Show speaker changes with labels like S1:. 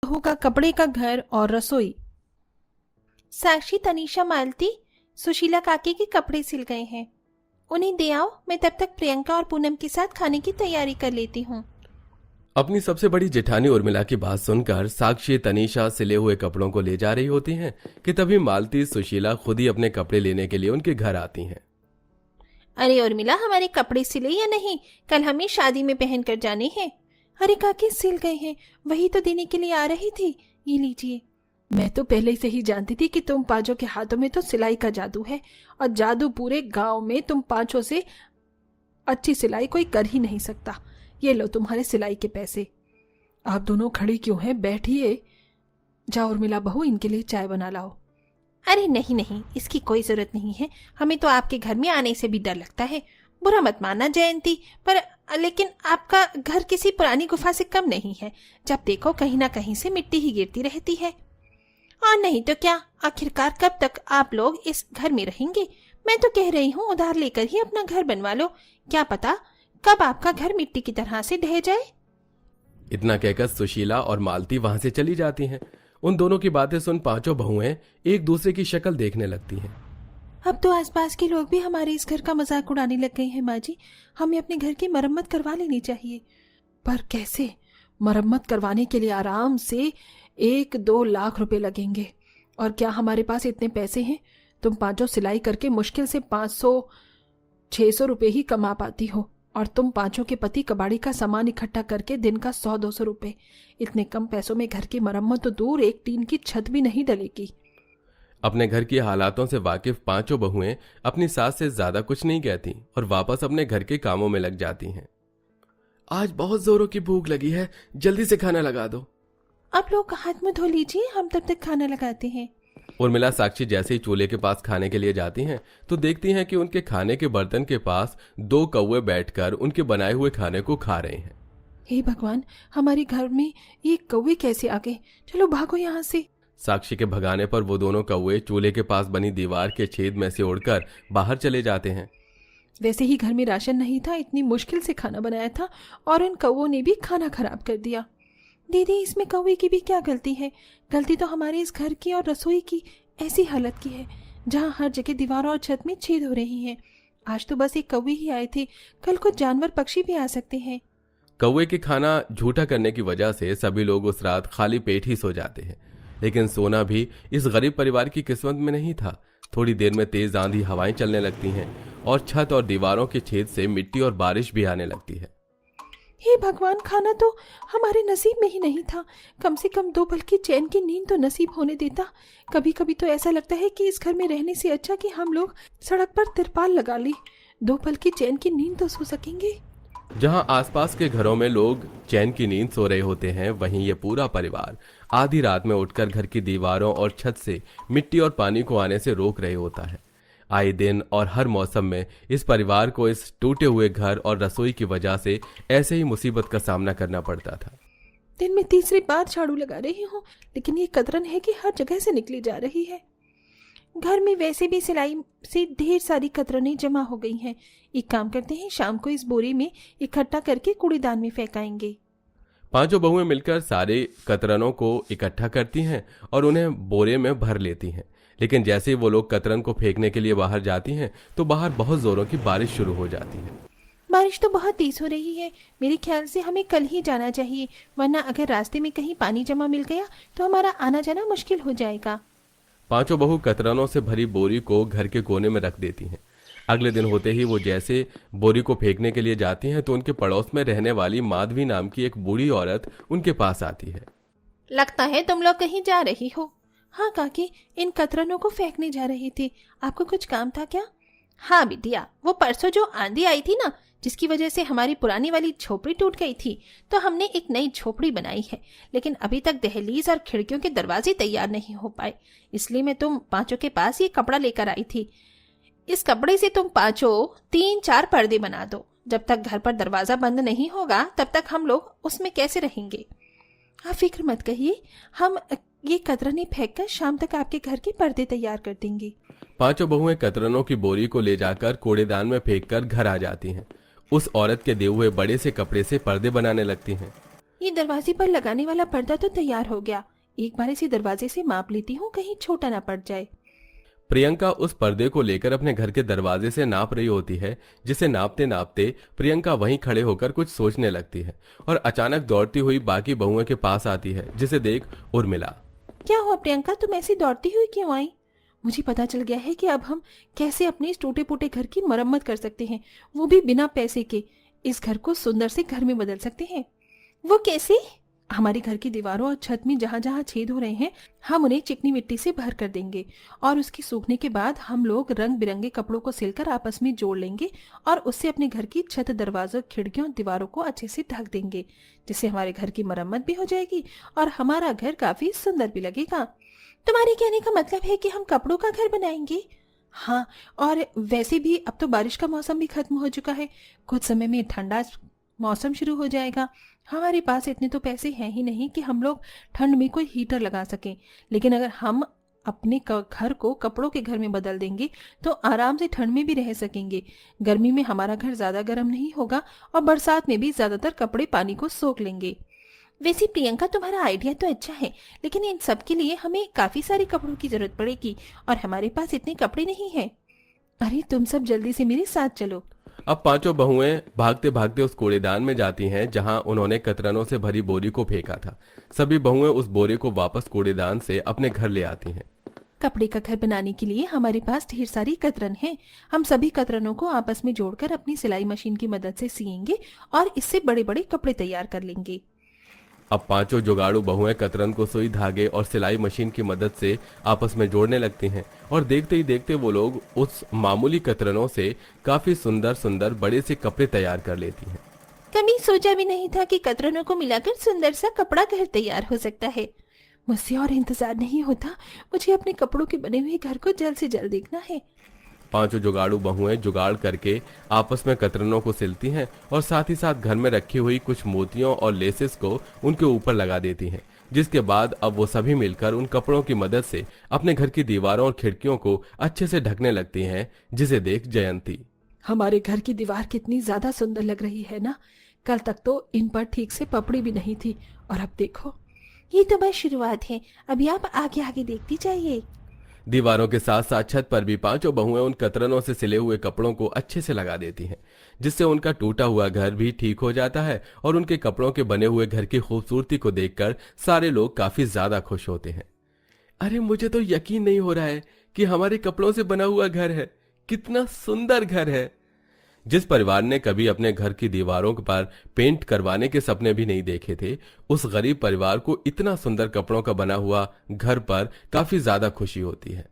S1: बहू का कपड़े का घर और रसोई।
S2: साक्षी, तनीषा, मालती, सुशीला काकी के कपड़े सिल गए हैं, उन्हें दे आओ। मैं तब तक प्रियंका और पूनम के साथ खाने की तैयारी कर लेती हूँ।
S3: अपनी सबसे बड़ी जेठानी उर्मिला की बात सुनकर साक्षी तनीषा सिले हुए कपड़ों को ले जा रही होती हैं कि तभी मालती सुशीला खुद ही अपने कपड़े लेने के लिए उनके घर आती हैं।
S2: अरे उर्मिला, हमारे कपड़े सिले या नहीं? कल हमें शादी में पहन कर जाने हैं।
S1: अरे काकी, सिल गए हैं, वही तो देने के लिए आ रही थी, ये लीजिए। मैं तो पहले से ही जानती थी कि तुम पांचों के हाथों में तो सिलाई का जादू है, और जादू पूरे गांव में तुम पांचों से अच्छी सिलाई कोई कर ही नहीं सकता। ये लो तुम्हारे सिलाई के पैसे। आप दोनों खड़ी क्यों हैं? बैठिए। जाओ उर्मिला बहू, इनके लिए चाय बना लाओ।
S2: अरे नहीं नहीं, इसकी कोई जरूरत नहीं है। हमें तो आपके घर में आने से भी डर लगता है। बुरा मत मानना जयंती, पर लेकिन आपका घर किसी पुरानी गुफा से कम नहीं है। जब देखो कहीं ना कहीं से मिट्टी ही गिरती रहती है। और नहीं तो क्या, आखिरकार कब तक आप लोग इस घर में रहेंगे? मैं तो कह रही हूँ उधार लेकर ही अपना घर बनवा लो। क्या पता कब आपका घर मिट्टी की तरह से ढह जाए।
S3: इतना कहकर सुशीला और मालती वहां से चली जाती हैं। उन दोनों की बातें सुन पांचों बहुएं एक दूसरे की शक्ल देखने लगती हैं।
S1: अब तो आसपास के लोग भी हमारे इस घर का मजाक उड़ाने लग गए हैं। माँ जी, हमें अपने घर की मरम्मत करवा लेनी चाहिए। पर कैसे? मरम्मत करवाने के लिए आराम से 1-2 लाख रुपए लगेंगे, और क्या हमारे पास इतने पैसे हैं? तुम पांचों सिलाई करके मुश्किल से 500-600 रुपए ही कमा पाती हो, और तुम पांचों के पति कबाड़ी का सामान इकट्ठा करके दिन का 100-200 रुपए। इतने कम पैसों में घर की मरम्मत तो दूर, एक टीन की छत भी नहीं डलेगी।
S3: अपने घर की हालातों से वाकिफ पांचों बहुएं अपनी सास से ज्यादा कुछ नहीं कहती और वापस अपने घर के कामों में लग जाती हैं। आज बहुत जोरों की भूख लगी है, जल्दी से खाना लगा दो।
S1: आप लोग हाथ मुंह धो लीजिए, हम तब तक खाना लगाते हैं।
S3: उर्मिला साक्षी जैसे ही चूल्हे के पास खाने के लिए जाती हैं तो देखती हैं कि उनके खाने के बर्तन के पास 2 कौवे बैठकर उनके बनाए हुए खाने को खा रहे हैं।
S1: हे भगवान, हमारे घर में ये कौवे कैसे आ गए? चलो भागो यहाँ से।
S3: साक्षी के भगाने पर वो दोनों कौवे चूल्हे के पास बनी दीवार के छेद में से उड़कर बाहर चले जाते हैं।
S1: वैसे ही घर में राशन नहीं था, इतनी मुश्किल से खाना बनाया था, और इन कौवों ने भी खाना खराब कर दिया। दीदी, इसमें कौवे की भी क्या गलती है? गलती तो हमारे इस घर की और रसोई की ऐसी हालत की है जहाँ हर जगह दीवारों और छत में छेद हो रही हैं। आज तो बस एक कौवे ही आए थे, कल कुछ जानवर पक्षी भी आ सकते हैं।
S3: कौवे के खाना झूठा करने की वजह से सभी लोग उस रात खाली पेट ही सो जाते हैं, लेकिन सोना भी इस गरीब परिवार की किस्मत में नहीं था। थोड़ी देर में तेज आंधी हवाएं चलने लगती हैं और छत और दीवारों के छेद से मिट्टी और बारिश भी आने लगती है।
S1: हे भगवान, खाना तो हमारे नसीब में ही नहीं था। कम से कम 2 पल की चैन की नींद तो नसीब होने देता। कभी कभी तो ऐसा लगता है कि इस घर में रहने से अच्छा कि हम लोग सड़क पर तिरपाल लगा ली, 2 पल की चैन की नींद तो सो सकेंगे।
S3: जहां आसपास के घरों में लोग चैन की नींद सो रहे होते हैं, वहीं ये पूरा परिवार आधी रात में उठकर घर की दीवारों और छत से मिट्टी और पानी को आने से रोक रहे होता है। आए दिन और हर मौसम में इस परिवार को इस टूटे हुए घर और रसोई की वजह से ऐसे ही मुसीबत का सामना करना पड़ता था।
S1: दिन में तीसरी बार झाड़ू लगा रही हूँ, लेकिन ये कतरन है कि हर जगह से निकली जा रही है। घर में वैसे भी सिलाई से ढेर सारी कतरनें जमा हो गई हैं। एक काम करते हैं, शाम को इस बोरे में इकट्ठा करके कूड़ेदान में फेंकाएंगे।
S3: पांचों बहुएं मिलकर सारे कतरनों को इकट्ठा करती हैं और उन्हें बोरे में भर लेती हैं, लेकिन जैसे ही वो लोग कतरन को फेंकने के लिए बाहर जाती हैं तो बाहर बहुत जोरों की बारिश शुरू हो जाती है।
S2: बारिश तो बहुत तेज हो रही है। मेरे ख्याल से हमें कल ही जाना चाहिए, वरना अगर रास्ते में कहीं पानी जमा मिल गया तो हमारा आना जाना मुश्किल हो जाएगा।
S3: पांचों बहू कतरनों से भरी बोरी को घर के कोने में रख देती हैं। अगले दिन होते ही वो जैसे बोरी को फेंकने के लिए जाती हैं तो उनके पड़ोस में रहने वाली माधवी नाम की एक बूढ़ी औरत उनके पास आती है।
S2: लगता है तुम लोग कहीं जा रही हो।
S1: हाँ काकी, इन कतरनों को फेंकने जा रहे थे। आपको कुछ काम था क्या?
S2: हाँ बिटिया, वो परसों जो आंधी आई थी ना, जिसकी वजह से हमारी पुरानी वाली झोपड़ी टूट गई थी, तो हमने एक नई झोपड़ी बनाई है, लेकिन अभी तक दहलीज और खिड़कियों के दरवाजे तैयार नहीं हो पाए। इसलिए मैं तुम पांचों के पास ये कपड़ा लेकर आई थी। इस कपड़े से तुम पांचों 3-4 पर्दे बना दो। जब तक घर पर दरवाजा बंद नहीं होगा तब तक हम लोग उसमें कैसे रहेंगे?
S1: आप फिक्र मत करिए, हम ये कतरनें फेंककर शाम तक आपके घर के पर्दे तैयार कर देंगे।
S3: पांचों बहुएं कतरनों की बोरी को ले जाकर कूड़ेदान में फेंककर घर आ जाती हैं। उस औरत के दिए हुए बड़े से कपड़े से पर्दे बनाने लगती हैं।
S2: ये दरवाजे पर लगाने वाला पर्दा तो तैयार हो गया। एक बार इसे दरवाजे से माप लेती हूँ, कहीं छोटा ना पड़ जाए।
S3: प्रियंका उस पर्दे को लेकर अपने घर के दरवाजे से नाप रही होती है, जिसे नापते नापते प्रियंका वहीं खड़े होकर कुछ सोचने लगती है और अचानक दौड़ती हुई बाकी बहुओं के पास आती है, जिसे देख उर्मिला।
S2: क्या हुआ प्रियंका, तुम ऐसी दौड़ती हुई क्यों आई? मुझे पता चल गया है कि अब हम कैसे अपने इस टूटे फूटे घर की मरम्मत कर सकते हैं, वो भी बिना पैसे के। इस घर को सुंदर से घर में बदल सकते हैं। वो कैसे? हमारे घर की दीवारों और छत में जहां जहां छेद हो रहे हैं, हम उन्हें चिकनी मिट्टी से भर कर देंगे और उसके सूखने के बाद हम लोग रंग बिरंगे कपड़ों को सिलकर आपस में जोड़ लेंगे और उससे अपने घर की छत, दरवाजों, खिड़कियों, दीवारों को अच्छे से ढक देंगे, जिससे हमारे घर की मरम्मत भी हो जाएगी और हमारा घर काफी सुंदर भी लगेगा। तुम्हारे कहने का मतलब है कि हम कपड़ों का घर बनाएंगे? हाँ, और वैसे भी अब तो बारिश का मौसम भी खत्म हो चुका है, कुछ समय में ठंडा मौसम शुरू हो जाएगा। हमारे पास इतने तो पैसे हैं ही नहीं कि हम लोग ठंड में कोई हीटर लगा सकें, लेकिन अगर हम अपने घर को कपड़ों के घर में बदल देंगे तो आराम से ठंड में भी रह सकेंगे। गर्मी में हमारा घर ज्यादा गर्म नहीं होगा और बरसात में भी ज्यादातर कपड़े पानी को सोख लेंगे। वैसे प्रियंका, तुम्हारा आइडिया तो अच्छा है, लेकिन इन सब के लिए हमें काफी सारे कपड़ों की जरूरत पड़ेगी और हमारे पास इतने कपड़े नहीं हैं। अरे तुम सब जल्दी से मेरे साथ चलो।
S3: अब पांचों बहुएं भागते भागते उस कूड़ेदान में जाती हैं जहां उन्होंने कतरनों से भरी बोरी को फेंका था। सभी बहुएं उस बोरे को वापस कूड़ेदान से अपने घर ले आती हैं।
S2: कपड़े का घर बनाने के लिए हमारे पास ढेर सारी कतरन है। हम सभी कतरनों को आपस में जोड़कर अपनी सिलाई मशीन की मदद से सिएंगे और इससे बड़े बड़े कपड़े तैयार कर लेंगे।
S3: अब पांचों जुगाड़ू बहुएं कतरन को सुई धागे और सिलाई मशीन की मदद से आपस में जोड़ने लगती हैं और देखते ही देखते वो लोग उस मामूली कतरनों से काफी सुंदर सुंदर बड़े से कपड़े तैयार कर लेती हैं।
S2: कभी सोचा भी नहीं था कि कतरनों को मिलाकर सुंदर सा कपड़ा घर तैयार हो सकता है। मुझसे और इंतजार नहीं होता, मुझे अपने कपड़ों के बने हुए घर को जल्द से जल्द देखना है।
S3: पांचों जुगाड़ू बहुएं जुगाड़ करके आपस में कतरनों को सिलती हैं और साथ ही साथ घर में रखी हुई कुछ मोतियों और लेसेस को उनके ऊपर लगा देती हैं, जिसके बाद अब वो सभी मिलकर उन कपड़ों की मदद से अपने घर की दीवारों और खिड़कियों को अच्छे से ढकने लगती हैं, जिसे देख जयंती।
S1: हमारे घर की दीवार कितनी ज्यादा सुंदर लग रही है ना। कल तक तो इन पर ठीक से पपड़ी भी नहीं थी और अब देखो।
S2: ये तो बस शुरुआत है, अभी आप आगे आगे देखती जाइए।
S3: दीवारों के साथ साथ छत पर भी पांचों बहुएं उन कतरनों से सिले हुए कपड़ों को अच्छे से लगा देती हैं, जिससे उनका टूटा हुआ घर भी ठीक हो जाता है और उनके कपड़ों के बने हुए घर की खूबसूरती को देखकर सारे लोग काफी ज्यादा खुश होते हैं। अरे मुझे तो यकीन नहीं हो रहा है कि हमारे कपड़ों से बना हुआ घर है। कितना सुंदर घर है। जिस परिवार ने कभी अपने घर की दीवारों पर पेंट करवाने के सपने भी नहीं देखे थे, उस गरीब परिवार को इतना सुंदर कपड़ों का बना हुआ घर पर काफी ज्यादा खुशी होती है।